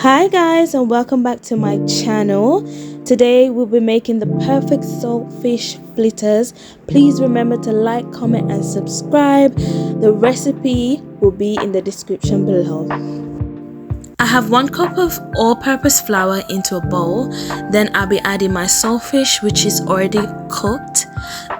Hi guys, and welcome back to my channel. Today we'll be making the perfect saltfish fritters. Please remember to like, comment and subscribe. The recipe will be in the description below. I have 1 cup of all-purpose flour into a bowl. Then I'll be adding my saltfish, which is already cooked.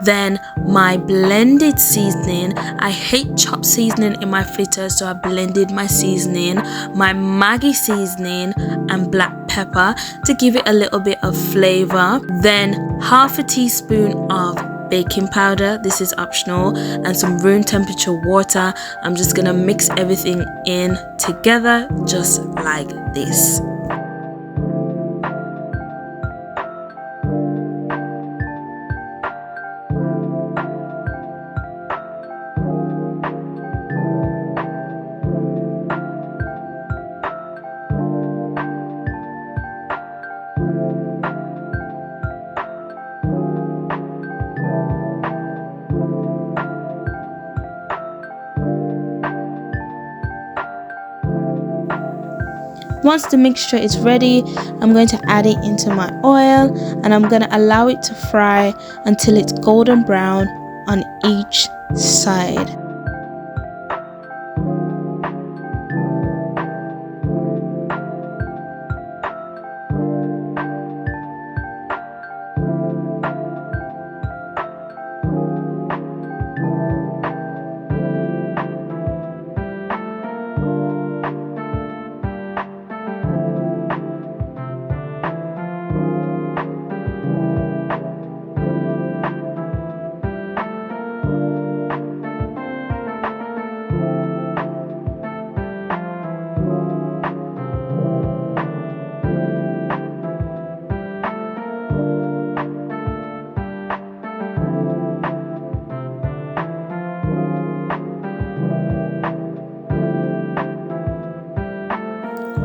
Then my blended seasoning. I hate chopped seasoning in my fritters, so I blended my seasoning, my Maggie seasoning and black pepper to give it a little bit of flavor. Then half a teaspoon of baking powder, this is optional, and some room temperature water. I'm just gonna mix everything in together just like this. Once the mixture is ready, I'm going to add it into my oil and I'm going to allow it to fry until it's golden brown on each side.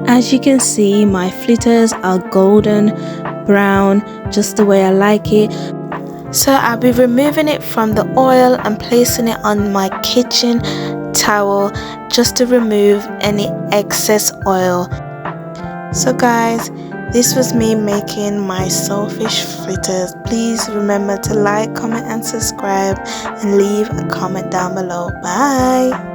As you can see, my fritters are golden brown, just the way I like it. So I'll be removing it from the oil and placing it on my kitchen towel just to remove any excess oil. So guys, this was me making my saltfish fritters. Please remember to like, comment and subscribe and leave a comment down below. Bye.